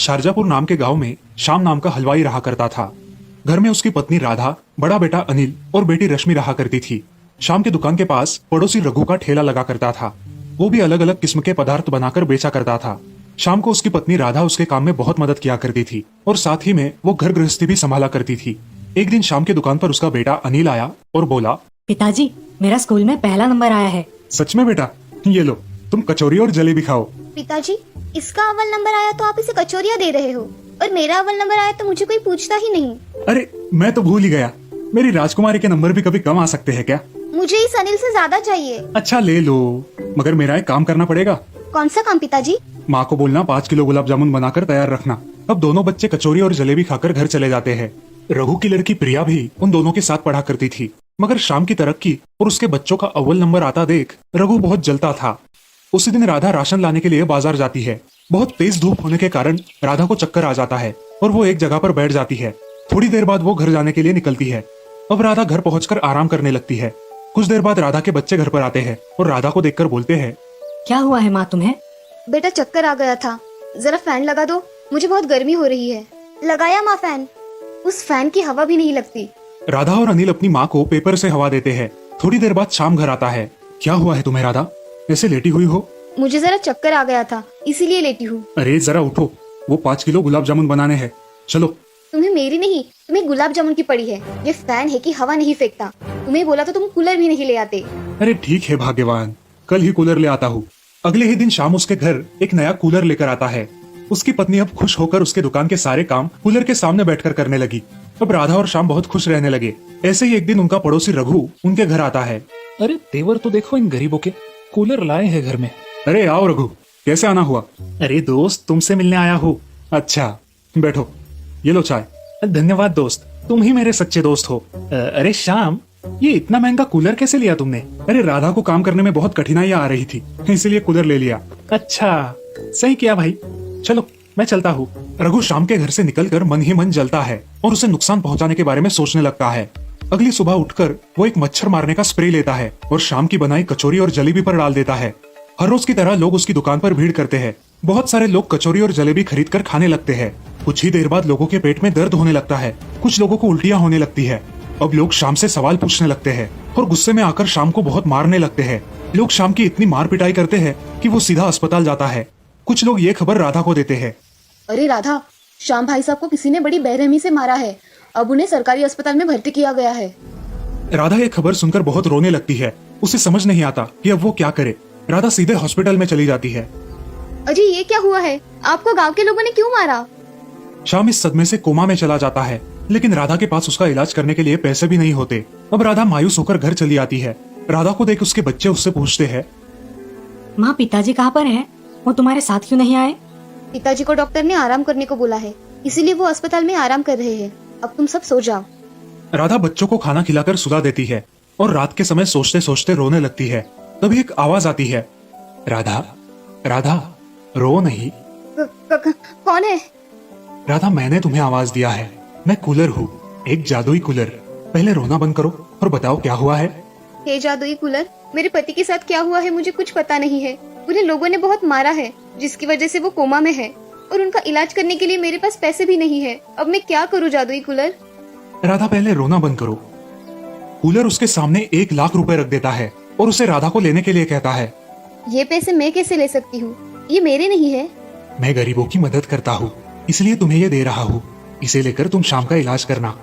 शारजापुर नाम के गांव में श्याम नाम का हलवाई रहा करता था। घर में उसकी पत्नी राधा, बड़ा बेटा अनिल और बेटी रश्मि रहा करती थी। श्याम की दुकान के पास पड़ोसी रघु का ठेला लगा करता था। वो भी अलग अलग किस्म के पदार्थ बनाकर बेचा करता था। शाम को उसकी पत्नी राधा उसके काम में बहुत मदद किया करती थी और साथ ही में वो घर गृहस्थी भी संभाला करती थी। एक दिन शाम की दुकान पर उसका बेटा अनिल आया और बोला, पिताजी, मेरा स्कूल में पहला नंबर आया है। सच में बेटा? ये लो, तुम कचौरी और जलेबी खाओ। पिताजी, इसका अव्वल नंबर आया तो आप इसे कचौरियाँ दे रहे हो, और मेरा अव्वल नंबर आया तो मुझे कोई पूछता ही नहीं। अरे मैं तो भूल ही गया, मेरी राजकुमारी के नंबर भी कभी कम आ सकते हैं क्या? मुझे इस अनिल से ज्यादा चाहिए। अच्छा ले लो, मगर मेरा एक काम करना पड़ेगा। कौन सा काम पिताजी? माँ को बोलना 5 किलो गुलाब जामुन बनाकर तैयार रखना। अब दोनों बच्चे कचौरी और जलेबी खाकर घर चले जाते हैं। रघु की लड़की प्रिया भी उन दोनों के साथ पढ़ा करती थी, मगर शाम की तरक्की और उसके बच्चों का अव्वल नंबर आता देख रघु बहुत जलता था। उसी दिन राधा राशन लाने के लिए बाजार जाती है। बहुत तेज धूप होने के कारण राधा को चक्कर आ जाता है और वो एक जगह पर बैठ जाती है। थोड़ी देर बाद वो घर जाने के लिए निकलती है। अब राधा घर पहुंचकर आराम करने लगती है। कुछ देर बाद राधा के बच्चे घर पर आते हैं और राधा को देखकर बोलते हैं, क्या हुआ है माँ तुम्हें? बेटा चक्कर आ गया था, जरा फैन लगा दो, मुझे बहुत गर्मी हो रही है। लगाया माँ फैन, उस फैन की हवा भी नहीं लगती। राधा और अनिल अपनी माँ को पेपर से हवा देते हैं। थोड़ी देर बाद शाम घर आता है। क्या हुआ है तुम्हें राधा, ऐसे लेटी हुई हो? मुझे जरा चक्कर आ गया था, इसीलिए लेटी हूँ। अरे जरा उठो, वो 5 किलो गुलाब जामुन बनाने हैं, चलो। तुम्हें मेरी नहीं, तुम्हें गुलाब जामुन की पड़ी है। ये फैन है कि हवा नहीं फेंकता। तुम्हें बोला तो तुम कूलर भी नहीं ले आते। अरे ठीक है भाग्यवान, कल ही कूलर ले आता हूँ। अगले ही दिन शाम उसके घर एक नया कूलर लेकर आता है। उसकी पत्नी अब खुश होकर उसके दुकान के सारे काम कूलर के सामने बैठकर करने लगी। अब राधा और श्याम बहुत खुश रहने लगे। ऐसे ही एक दिन उनका पड़ोसी रघु उनके घर आता है। अरे तेवर तो देखो इन गरीबों के, कूलर लाए हैं घर में। अरे आओ रघु, कैसे आना हुआ? अरे दोस्त, तुमसे मिलने आया हूँ। अच्छा बैठो, ये लो चाय। धन्यवाद दोस्त, तुम ही मेरे सच्चे दोस्त हो। अरे श्याम, ये इतना महंगा कूलर कैसे लिया तुमने? अरे राधा को काम करने में बहुत कठिनाइयां आ रही थी, इसलिए कूलर ले लिया। अच्छा, सही किया भाई। चलो मैं चलता हूँ। रघु शाम के घर से निकलकर मन ही मन जलता है और उसे नुकसान पहुंचाने के बारे में सोचने लगता है। अगली सुबह उठकर वो एक मच्छर मारने का स्प्रे लेता है और शाम की बनाई कचौरी और जलेबी पर डाल देता है। हर रोज की तरह लोग उसकी दुकान पर भीड़ करते हैं। बहुत सारे लोग कचौरी और जलेबी खरीद कर खाने लगते हैं। कुछ ही देर बाद लोगों के पेट में दर्द होने लगता है। कुछ लोगों को उल्टियां होने लगती है। अब लोग शाम से सवाल पूछने लगते हैं और गुस्से में आकर शाम को बहुत मारने लगते हैं। लोग शाम की इतनी मार पिटाई करते हैं कि वो सीधा अस्पताल जाता है। कुछ लोग ये खबर राधा को देते हैं। अरे राधा, श्याम भाई साहब को किसी ने बड़ी बेरहमी से मारा है। अब उन्हें सरकारी अस्पताल में भर्ती किया गया है। राधा ये खबर सुनकर बहुत रोने लगती है। उसे समझ नहीं आता कि अब वो क्या करे। राधा सीधे हॉस्पिटल में चली जाती है। अजी, ये क्या हुआ है? आपको गांव के लोगों ने क्यों मारा? श्याम इस सदमे से कोमा में चला जाता है, लेकिन राधा के पास उसका इलाज करने के लिए पैसे भी नहीं होते। अब राधा मायूस होकर घर चली आती है। राधा को देख उसके बच्चे उससे पूछते हैं, माँ, पिताजी कहाँ पर हैं? वो तुम्हारे साथ क्यों नहीं आए? पिताजी को डॉक्टर ने आराम करने को बोला है, इसीलिए वो अस्पताल में आराम कर रहे हैं। अब तुम सब सो जाओ। राधा बच्चों को खाना खिलाकर सुला देती है और रात के समय सोचते सोचते रोने लगती है। तभी एक आवाज आती है, राधा राधा, रो नहीं। कौन है? राधा, मैंने तुम्हें आवाज दिया है। मैं कूलर हूँ, एक जादुई कूलर। पहले रोना बंद करो और बताओ क्या हुआ है। हे जादुई कूलर, मेरे पति के साथ क्या हुआ है मुझे कुछ पता नहीं है। उन्हें लोगों ने बहुत मारा है, जिसकी वजह से वो कोमा में है, और उनका इलाज करने के लिए मेरे पास पैसे भी नहीं है। अब मैं क्या करूँ जादुई कूलर? राधा, पहले रोना बंद करो। कूलर उसके सामने 1 लाख रुपए रख देता है और उसे राधा को लेने के लिए कहता है, ये पैसे मैं कैसे ले सकती हूँ? ये मेरे नहीं है। मैं गरीबों की मदद करता हूँ, इसलिए तुम्हें ये दे रहा हूँ। इसे लेकर तुम शाम का इलाज करना।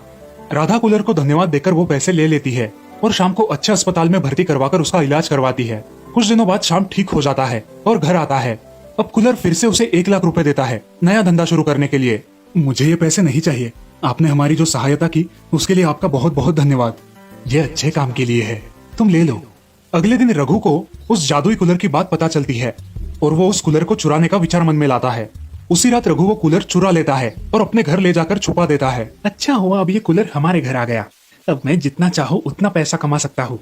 राधा कूलर को धन्यवाद देकर वो पैसे ले लेती है और शाम को अच्छे अस्पताल में भर्ती करवाकर उसका इलाज करवाती है। कुछ दिनों बाद शाम ठीक हो जाता है और घर आता है। अब कूलर फिर से उसे 1 लाख रुपए देता है नया धंधा शुरू करने के लिए। मुझे ये पैसे नहीं चाहिए। आपने हमारी जो सहायता की उसके लिए आपका बहुत बहुत धन्यवाद। ये अच्छे काम के लिए है, तुम ले लो। अगले दिन रघु को उस जादुई कूलर की बात पता चलती है और वो उस कूलर को चुराने का विचार मन में लाता है। उसी रात रघु वो कूलर चुरा लेता है और अपने घर ले जाकर छुपा देता है। अच्छा हुआ अब ये कूलर हमारे घर आ गया। अब मैं जितना चाहूँ उतना पैसा कमा सकता हूँ।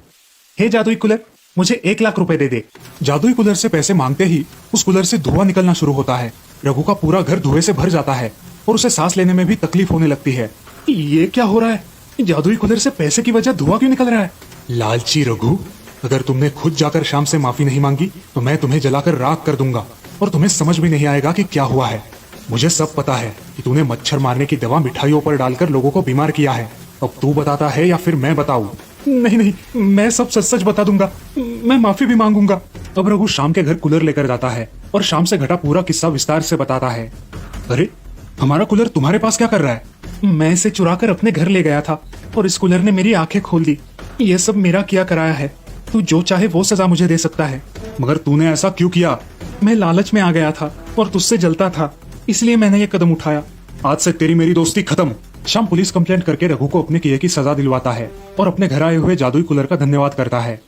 हे जादुई कूलर, मुझे 1 लाख रुपए दे दे। जादुई कूलर से पैसे मांगते ही उस कूलर से धुआं निकलना शुरू होता है। रघु का पूरा घर धुएं से भर जाता है और उसे सांस लेने में भी तकलीफ होने लगती है। ये क्या हो रहा है? जादुई कूलर से पैसे की वजह धुआं क्यों निकल रहा है? लालची रघु, अगर तुमने खुद जाकर शाम से माफी नहीं मांगी तो मैं तुम्हें जलाकर राख कर दूंगा और तुम्हें समझ भी नहीं आएगा कि क्या हुआ है। मुझे सब पता है कि तूने मच्छर मारने की दवा मिठाइयों पर डालकर लोगों को बीमार किया है। अब तू बताता है या फिर मैं बताऊं? नहीं नहीं, मैं सब सच सच बता दूंगा, मैं माफी भी मांगूंगा। अब रघु शाम के घर कूलर लेकर जाता है और शाम से घटा पूरा किस्सा विस्तार से बताता है। अरे, हमारा कूलर तुम्हारे पास क्या कर रहा है? मैं इसे चुरा कर अपने घर ले गया था और इस कूलर ने मेरी आंखें खोल दी। ये सब मेरा किया कराया है। तू जो चाहे वो सजा मुझे दे सकता है। मगर तूने ऐसा क्यों किया? मैं लालच में आ गया था और तुझसे जलता था, इसलिए मैंने ये कदम उठाया। आज से तेरी मेरी दोस्ती खत्म। शाम पुलिस कंप्लेंट करके रघु को अपने किए की सजा दिलवाता है और अपने घर आए हुए जादुई कूलर का धन्यवाद करता है।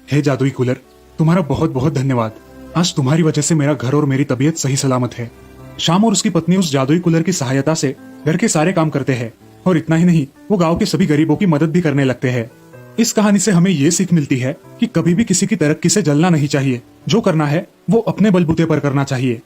हे जादुई कूलर, तुम्हारा बहुत बहुत धन्यवाद। आज तुम्हारी वजह से मेरा घर और मेरी तबीयत सही सलामत है। शाम और उसकी पत्नी उस जादुई कूलर की सहायता से घर के सारे काम करते हैं और इतना ही नहीं, वो गांव के सभी गरीबों की मदद भी करने लगते हैं। इस कहानी से हमें ये सीख मिलती है कि कभी भी किसी की तरक्की से जलना नहीं चाहिए। जो करना है वो अपने बलबूते पर करना चाहिए।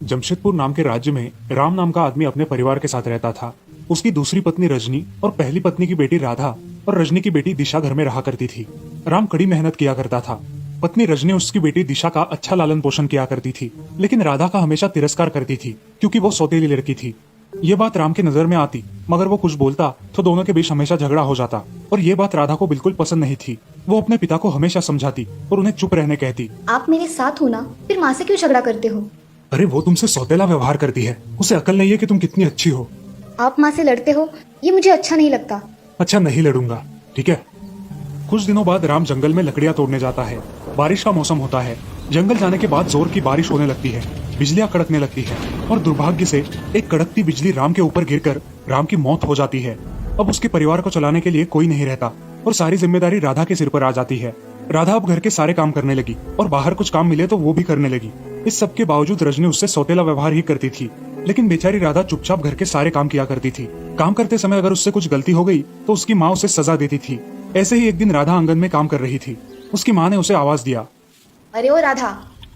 जमशेदपुर नाम के राज्य में राम नाम का आदमी अपने परिवार के साथ रहता था। उसकी दूसरी पत्नी रजनी और पहली पत्नी की बेटी राधा और रजनी की बेटी दिशा घर में रहा करती थी। राम कड़ी मेहनत किया करता था। पत्नी रजनी उसकी बेटी दिशा का अच्छा लालन पोषण किया करती थी, लेकिन राधा का हमेशा तिरस्कार करती थी क्योंकि वो सौतेली लड़की थी। ये बात राम की नजर में आती, मगर वो कुछ बोलता तो दोनों के बीच हमेशा झगड़ा हो जाता और ये बात राधा को बिल्कुल पसंद नहीं थी। वो अपने पिता को हमेशा समझाती और उन्हें चुप रहने कहती। आप मेरे साथ हो ना, फिर माँ से क्यों झगड़ा करते हो? अरे, वो तुमसे सौतेला व्यवहार करती है, उसे अकल नहीं है कि तुम कितनी अच्छी हो। आप माँ से लड़ते हो, ये मुझे अच्छा नहीं लगता। अच्छा, नहीं लड़ूंगा, ठीक है। कुछ दिनों बाद राम जंगल में लकड़ियां तोड़ने जाता है। बारिश का मौसम होता है। जंगल जाने के बाद जोर की बारिश होने लगती है, बिजलियां कड़कने लगती है और दुर्भाग्य से एक कड़कती बिजली राम के ऊपर गिरकर राम की मौत हो जाती है। अब उसके परिवार को चलाने के लिए कोई नहीं रहता और सारी जिम्मेदारी राधा के सिर पर आ जाती है। राधा अब घर के सारे काम करने लगी और बाहर कुछ काम मिले तो वो भी करने लगी। इस सब के बावजूद रजनी उससे सौतेला व्यवहार ही करती थी, लेकिन बेचारी राधा चुपचाप घर के सारे काम किया करती थी। काम करते समय अगर उससे कुछ गलती हो गई तो उसकी माँ उसे सजा देती थी। ऐसे ही एक दिन राधा आंगन में काम कर रही थी। उसकी माँ ने उसे आवाज दिया। अरे ओ राधा,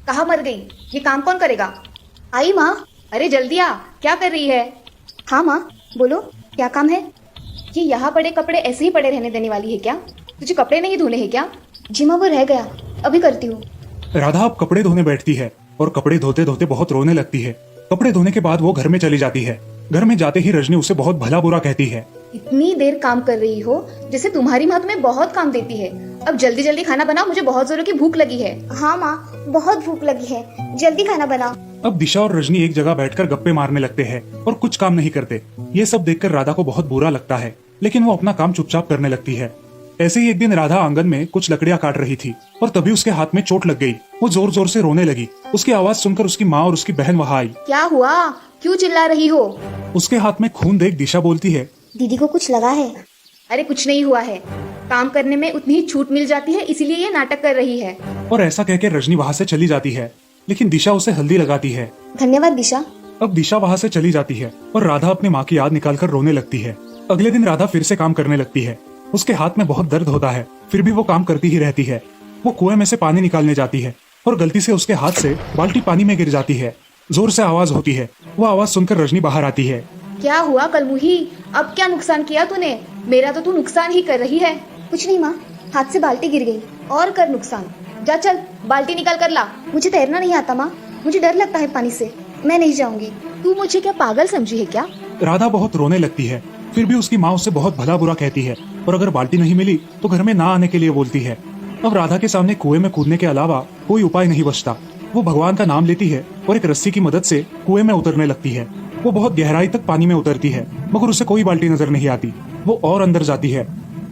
कहाँ मर गई? ये काम कौन करेगा? आई माँ, अरे जल्दी आ, क्या कर रही है? हाँ माँ, बोलो क्या काम है? ये यहाँ पड़े कपड़े ऐसे ही पड़े रहने देने वाली है क्या? तुझे कपड़े नहीं धोने हैं क्या? जी माँ, वो रह गया, अभी करती हूँ। राधा अब कपड़े धोने बैठती है और कपड़े धोते धोते बहुत रोने लगती है। कपड़े धोने के बाद वो घर में चली जाती है। घर में जाते ही रजनी उसे बहुत भला बुरा कहती है। इतनी देर काम कर रही हो जैसे तुम्हारी माँ तुम्हें बहुत काम देती है। अब जल्दी जल्दी खाना बनाओ, मुझे बहुत जोरों की भूख लगी है। हाँ माँ, बहुत भूख लगी है, जल्दी खाना बनाओ। अब दिशा और रजनी एक जगह बैठकर गप्पे मारने लगते हैं और कुछ काम नहीं करते। ये सब देखकर राधा को बहुत बुरा लगता है, लेकिन वो अपना काम चुपचाप करने लगती है। ऐसे ही एक दिन राधा आंगन में कुछ लकड़ियां काट रही थी और तभी उसके हाथ में चोट लग गई। वो जोर जोर से रोने लगी। उसकी आवाज सुनकर उसकी माँ और उसकी बहन वहाँ आई। क्या हुआ, क्यों चिल्ला रही हो? उसके हाथ में खून देख दिशा बोलती है। दीदी को कुछ लगा है? अरे कुछ नहीं हुआ है, काम करने में उतनी ही छूट मिल जाती है, इसीलिए ये नाटक कर रही है। और ऐसा कहकर रजनी वहाँ से चली जाती है, लेकिन दिशा उसे हल्दी लगाती है। धन्यवाद दिशा। अब दिशा वहाँ से चली जाती है और राधा अपनी माँ की याद निकालकर रोने लगती है। अगले दिन राधा फिर से काम करने लगती है। उसके हाथ में बहुत दर्द होता है, फिर भी वो काम करती ही रहती है। वो कुएं में से पानी निकालने जाती है और गलती से उसके हाथ से बाल्टी पानी में गिर जाती है। जोर से आवाज होती है। वो आवाज सुनकर रजनी बाहर आती है। क्या हुआ कलमुही, अब क्या नुकसान किया तूने? मेरा तो तू नुकसान ही कर रही है। कुछ नहीं माँ, हाथ से बाल्टी गिर गई। और कर नुकसान, जा चल बाल्टी निकाल कर ला। मुझे तैरना नहीं आता माँ, मुझे डर लगता है पानी से, मैं नहीं जाऊंगी। तू मुझे क्या पागल समझी है क्या? राधा बहुत रोने लगती है, फिर भी उसकी माँ उससे बहुत भला बुरा कहती है और अगर बाल्टी नहीं मिली तो घर में ना आने के लिए बोलती है। अब राधा के सामने कुएं में कूदने के अलावा कोई उपाय नहीं बचता। वो भगवान का नाम लेती है और एक रस्सी की मदद से कुएं में उतरने लगती है। वो बहुत गहराई तक पानी में उतरती है, मगर उसे कोई बाल्टी नजर नहीं आती। वो और अंदर जाती है।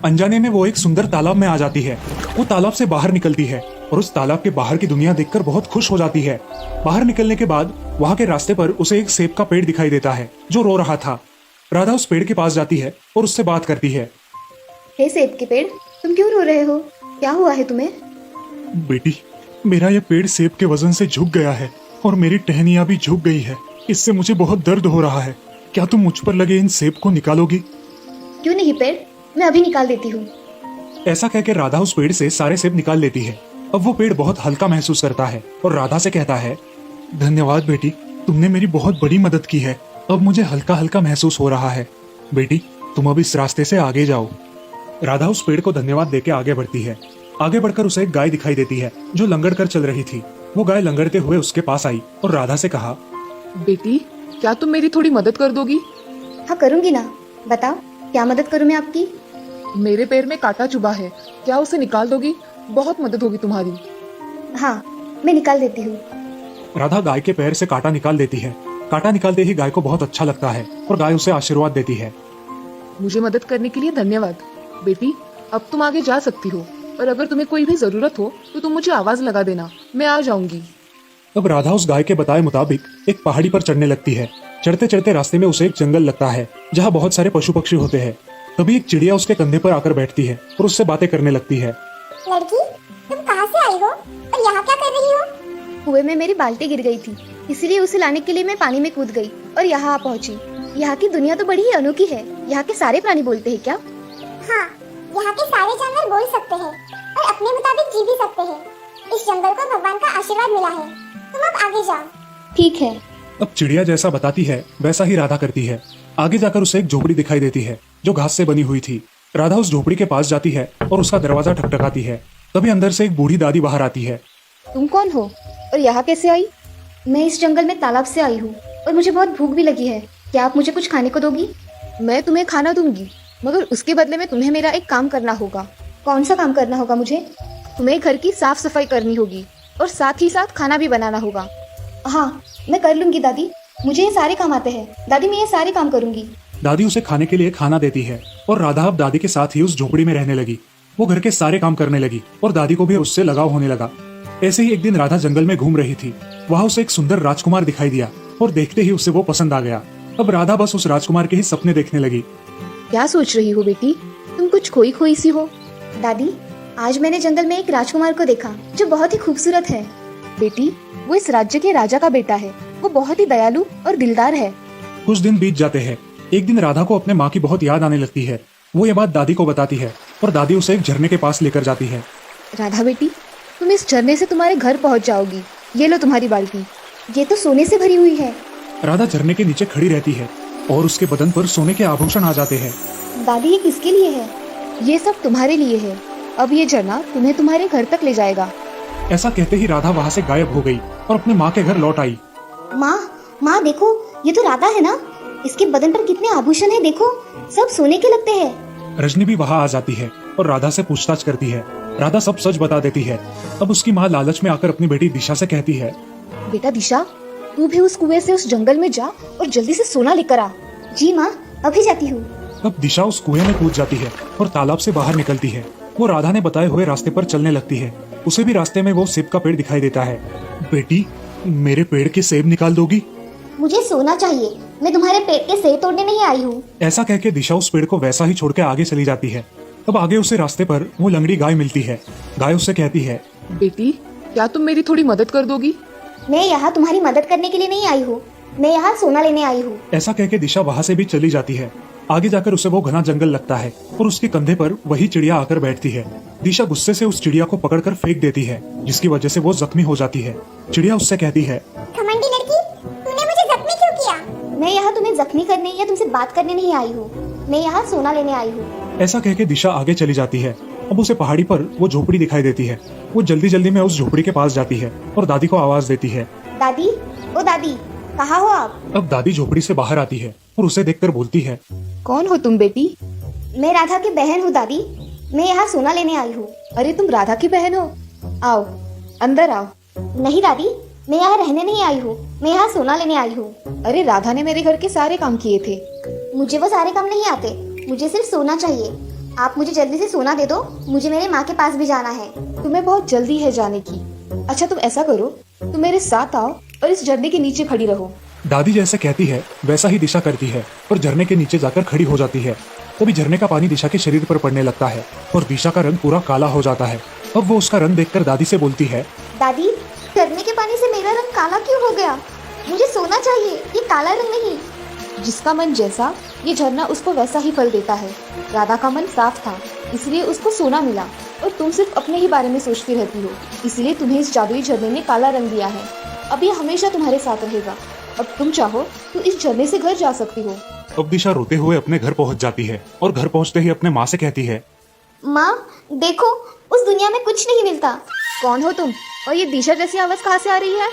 अनजाने में वो एक सुंदर तालाब में आ जाती है। वो तालाब से बाहर निकलती है और उस तालाब के बाहर की दुनिया देखकर बहुत खुश हो जाती है। बाहर निकलने के बाद वहाँ के रास्ते पर उसे एक सेब का पेड़ दिखाई देता है जो रो रहा था। राधा उस पेड़ के पास जाती है और उससे बात करती है। हे सेब के पेड़, तुम क्यों रो रहे हो? क्या हुआ है तुम्हें? बेटी, मेरा ये पेड़ सेब के वजन से झुक गया है और मेरी टहनियाँ भी झुक गई है। इससे मुझे बहुत दर्द हो रहा है। क्या तुम मुझ पर लगे इन सेब को निकालोगी? क्यों नहीं पेड़, मैं अभी निकाल देती हूँ। ऐसा कहकर राधा उस पेड़ से सारे सेब निकाल लेती है। अब वो पेड़ बहुत हल्का महसूस करता है और राधा से कहता है, धन्यवाद बेटी, तुमने मेरी बहुत बड़ी मदद की है। अब मुझे हल्का हल्का महसूस हो रहा है। बेटी, तुम अब इस रास्ते से आगे जाओ। राधा उस पेड़ को धन्यवाद देके आगे बढ़ती है। आगे बढ़कर उसे एक गाय दिखाई देती है जो लंगड़ कर चल रही थी। वो गाय लंगड़ते हुए उसके पास आई और राधा से कहा, बेटी, क्या तुम मेरी थोड़ी मदद कर दोगी? हाँ करूँगी ना, बताओ क्या मदद करूँ मैं आपकी। मेरे पैर में कांटा चुभा है, क्या उसे निकाल दोगी? बहुत मदद होगी तुम्हारी। हाँ मैं निकाल देती हूँ। राधा गाय के पैर से कांटा निकाल देती है। कांटा निकालते ही गाय को बहुत अच्छा लगता है और गाय उसे आशीर्वाद देती है। मुझे मदद करने के लिए धन्यवाद। बेटी, अब तुम आगे जा सकती हो, और अगर तुम्हें कोई भी जरूरत हो तो तुम मुझे आवाज लगा देना, मैं आ जाऊंगी। अब राधा उस गाय के बताए मुताबिक एक पहाड़ी पर चढ़ने लगती है। चढ़ते चढ़ते रास्ते में उसे एक जंगल लगता है जहाँ बहुत सारे पशु पक्षी होते हैं। तभी एक चिड़िया उसके कंधे पर आकर बैठती है और उससे बातें करने लगती है। लड़की, तुम कहाँ से आई हो और यहाँ क्या कर रही हो? कुएं में मेरी बाल्टी गिर गई थी, इसीलिए उसे लाने के लिए मैं पानी में कूद गई और यहाँ आ पहुँची। यहाँ की दुनिया तो बड़ी ही अनोखी है। यहाँ के सारे प्राणी बोलते हैं क्या? हाँ, यहाँ के सारे जानवर बोल सकते हैं और अपने मुताबिक जी भी सकते हैं। इस जंगल को भगवान का आशीर्वाद मिला है। तुम अब आगे जाओ। ठीक है। अब चिड़िया जैसा बताती है वैसा ही राधा करती है। आगे जाकर उसे एक झोपड़ी दिखाई देती है जो घास से बनी हुई थी। राधा उस झोपड़ी के पास जाती है और उसका दरवाजा ठकठकाती है। तभी अंदर से एक बूढ़ी दादी बाहर आती है। तुम कौन हो और यहाँ कैसे आई? मैं इस जंगल में तालाब से आई हूँ और मुझे बहुत भूख भी लगी है। क्या आप मुझे कुछ खाने को दोगी? मैं तुम्हें खाना दूंगी, मगर उसके बदले में तुम्हें मेरा एक काम करना होगा। कौन सा काम करना होगा मुझे? तुम्हें घर की साफ सफाई करनी होगी और साथ ही साथ खाना भी बनाना होगा। हाँ मैं कर लूंगी दादी, मुझे ये सारे काम आते हैं। दादी मैं ये सारे काम करूंगी। दादी उसे खाने के लिए खाना देती है और राधा अब दादी के साथ ही उस झोपड़ी में रहने लगी। वो घर के सारे काम करने लगी और दादी को भी उससे लगाव होने लगा। ऐसे ही एक दिन राधा जंगल में घूम रही थी। वहाँ उसे एक सुंदर राजकुमार दिखाई दिया और देखते ही उसे वो पसंद आ गया। अब राधा बस उस राजकुमार के ही सपने देखने लगी। क्या सोच रही हो बेटी? तुम कुछ खोई खोई सी हो। दादी, आज मैंने जंगल में एक राजकुमार को देखा जो बहुत ही खूबसूरत है। बेटी, वो इस राज्य के राजा का बेटा है। वो बहुत ही दयालु और दिलदार है। कुछ दिन बीत जाते हैं। एक दिन राधा को अपने माँ की बहुत याद आने लगती है। वो ये बात दादी को बताती है और दादी उसे एक झरने के पास लेकर जाती है। राधा बेटी, तुम इस झरने से तुम्हारे घर पहुंच जाओगी। ये लो तुम्हारी बाल्टी। ये तो सोने से भरी हुई है। राधा झरने के नीचे खड़ी रहती है और उसके बदन पर सोने के आभूषण आ जाते हैं। दादी, ये किसके लिए है? ये सब तुम्हारे लिए है। अब ये झरना तुम्हें तुम्हारे घर तक ले जाएगा। ऐसा कहते ही राधा वहाँ से गायब हो गई और अपने माँ के घर लौट आई। माँ देखो, ये तो राधा है ना? इसके बदन पर कितने आभूषण है, देखो, सब सोने के लगते हैं। रजनी भी वहाँ आ जाती है और राधा से पूछताछ करती है। राधा सब सच बता देती है। अब उसकी माँ लालच में आकर अपनी बेटी दिशा से कहती है, बेटा दिशा, तू भी उस कुएं से उस जंगल में जा और जल्दी से सोना लेकर आ। जी माँ, अभी जाती हूँ। अब दिशा उस कुएं में कूद जाती है और तालाब से बाहर निकलती है। वो राधा ने बताए हुए रास्ते पर चलने लगती है। उसे भी रास्ते में वो सेब का पेड़ दिखाई देता है। बेटी, मेरे पेड़ के सेब निकाल दोगी? मुझे सोना चाहिए, मैं तुम्हारे पेट के सेब तोड़ने नहीं आई हूँ। ऐसा कह के दिशा उस पेड़ को वैसा ही छोड़ के आगे चली जाती है। अब आगे उसे रास्ते पर वो लंगड़ी गाय मिलती है। गाय उससे कहती है, बेटी, क्या तुम मेरी थोड़ी मदद कर दोगी? मैं यहाँ तुम्हारी मदद करने के लिए नहीं आई हूँ, मैं यहाँ सोना लेने आई हूँ। ऐसा कह के दिशा वहाँ से भी चली जाती है। आगे जाकर उसे वो घना जंगल लगता है और उसके कंधे पर वही चिड़िया आकर बैठती है। दिशा गुस्से से उस चिड़िया को पकड़कर फेंक देती है, जिसकी वजह से वो जख्मी हो जाती है। चिड़िया उससे कहती है, घमंडी लड़की, तूने मुझे जख्मी क्यों किया? मैं यहाँ तुम्हें जख्मी करने या तुमसे बात करने नहीं आई हूँ, मैं यहाँ सोना लेने आई हूँ। ऐसा कह के दिशा आगे चली जाती है। अब उसे पहाड़ी पर वो झोपड़ी दिखाई देती है। वो जल्दी जल्दी में उस झोपड़ी के पास जाती है और दादी को आवाज देती है, दादी, ओ दादी, कहाँ हो आप? अब दादी झोपड़ी से बाहर आती है और उसे देखकर बोलती है, कौन हो तुम बेटी? मैं राधा की बहन हूँ दादी, मैं यहाँ सोना लेने आई हूँ। अरे तुम राधा की बहन हो? आओ, अंदर आओ। नहीं दादी, मैं यहाँ रहने नहीं आई हूँ, मैं यहाँ सोना लेने आई हूँ। अरे राधा ने मेरे घर के सारे काम किए थे। मुझे वो सारे काम नहीं आते, मुझे सिर्फ सोना चाहिए। आप मुझे जल्दी से सोना दे दो, मुझे मेरे माँ के पास भी जाना है। तुम्हें बहुत जल्दी है जाने की। अच्छा तुम ऐसा करो, तुम मेरे साथ आओ और इस झरने के नीचे खड़ी रहो। दादी जैसे कहती है वैसा ही दिशा करती है और झरने के नीचे जाकर खड़ी हो जाती है। तभी झरने का पानी दिशा के शरीर पर पड़ने लगता है और दिशा का रंग पूरा काला हो जाता है। अब वो उसका रंग देखकर दादी से बोलती है, दादी, झरने के पानी से मेरा रंग काला क्यों हो गया? मुझे सोना चाहिए, ये काला रंग नहीं। जिसका मन जैसा, ये झरना उसको वैसा ही फल देता है। राधा का मन साफ था, इसलिए उसको सोना मिला और तुम सिर्फ अपने ही बारे में सोचती रहती हो, इसलिए तुम्हें इस जादुई झरने ने काला रंग दिया है। अब ये हमेशा तुम्हारे साथ रहेगा। अब तुम चाहो तो इस झरने से घर जा सकती हो। अब दिशा रोते हुए अपने घर पहुंच जाती है और घर पहुंचते ही अपने माँ से कहती है, माँ देखो, उस दुनिया में कुछ नहीं मिलता। कौन हो तुम और ये दिशा जैसी आवाज कहाँ से आ रही है?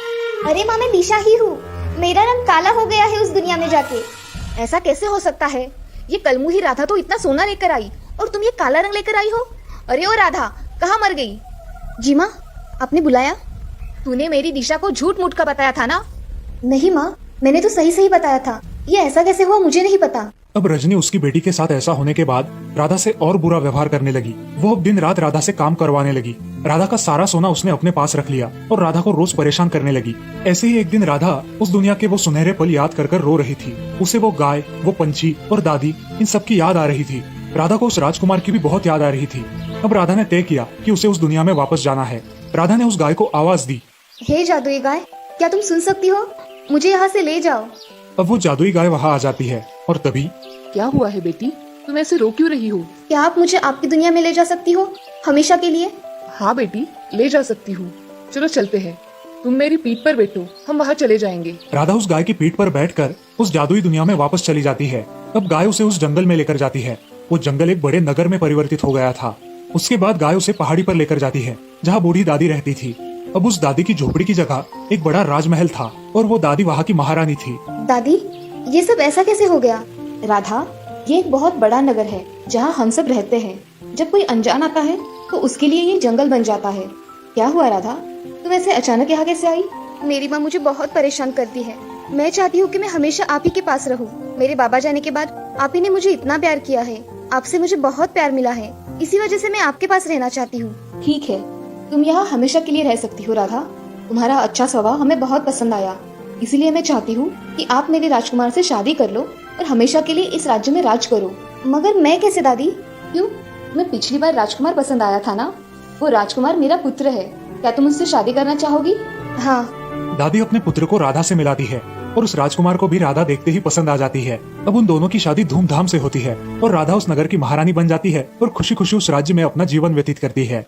अरे माँ, मैं दिशा ही हूँ। मेरा रंग काला हो गया है उस दुनिया में जाके। ऐसा कैसे हो सकता है? ये कलमुही राधा तो इतना सोना लेकर आई और तुम ये काला रंग लेकर आई हो। अरे ओ राधा, कहाँ मर गई? जी माँ, आपने बुलाया? तूने मेरी दिशा को झूठ मूठ का बताया था ना? नहीं माँ, मैंने तो सही सही बताया था। ये ऐसा कैसे हुआ मुझे नहीं पता। अब रजनी उसकी बेटी के साथ ऐसा होने के बाद राधा से और बुरा व्यवहार करने लगी। वो अब दिन रात राधा से काम करवाने लगी। राधा का सारा सोना उसने अपने पास रख लिया और राधा को रोज परेशान करने लगी। ऐसे ही एक दिन राधा उस दुनिया के वो सुनहरे पल याद कर रो रही थी। उसे वो गाय, वो पंछी और दादी, इन सब की याद आ रही थी। राधा को उस राजकुमार की भी बहुत याद आ रही थी। अब राधा ने तय किया कि उसे उस दुनिया में वापस जाना है। राधा ने उस गाय को आवाज दी, हे जादुई गाय, क्या तुम सुन सकती हो? मुझे यहाँ से ले जाओ। अब वो जादुई गाय वहाँ आ जाती है और तभी क्या हुआ है बेटी, तुम ऐसे रो क्यों रही हो? क्या आप मुझे आपकी दुनिया में ले जा सकती हो हमेशा के लिए? हाँ बेटी, ले जा सकती हूँ। चलो चलते हैं, तुम मेरी पीठ पर बैठो, हम वहाँ चले जाएंगे। राधा उस गाय की पीठ पर बैठकर उस जादुई दुनिया में वापस चली जाती है। अब गाय उसे उस जंगल में लेकर जाती है। वो जंगल एक बड़े नगर में परिवर्तित हो गया था। उसके बाद गाय उसे पहाड़ी पर लेकर जाती है जहाँ बूढ़ी दादी रहती थी। अब उस दादी की झोपड़ी की जगह एक बड़ा राजमहल था और वो दादी वहाँ की महारानी थी। दादी, ये सब ऐसा कैसे हो गया? राधा, ये एक बहुत बड़ा नगर है जहाँ हम सब रहते हैं। जब कोई अनजान आता है तो उसके लिए ये जंगल बन जाता है। क्या हुआ राधा, तुम ऐसे अचानक यहाँ कैसे आई? मेरी माँ मुझे बहुत परेशान करती है। मैं चाहती हूँ कि मैं हमेशा आप ही के पास रहूँ। मेरे बाबा जाने के बाद आप ही ने मुझे इतना प्यार किया है। आपसे मुझे बहुत प्यार मिला है, इसी वजह से मैं आपके पास रहना चाहती हूँ। ठीक है, तुम यहाँ हमेशा के लिए रह सकती हो राधा। तुम्हारा अच्छा स्वभाव हमें बहुत पसंद आया, इसीलिए मैं चाहती हूँ कि आप मेरे राजकुमार से शादी कर लो और हमेशा के लिए इस राज्य में राज करो। मगर मैं कैसे दादी? क्यों? तुम्हें पिछली बार राजकुमार पसंद आया था ना? वो राजकुमार मेरा पुत्र है। क्या तुम उससे शादी करना चाहोगी? हाँ। दादी अपने पुत्र को राधा से मिलाती है और उस राजकुमार को भी राधा देखते ही पसंद आ जाती है। अब उन दोनों की शादी धूमधाम से होती है और राधा उस नगर की महारानी बन जाती है और खुशी खुशी उस राज्य में अपना जीवन व्यतीत करती है।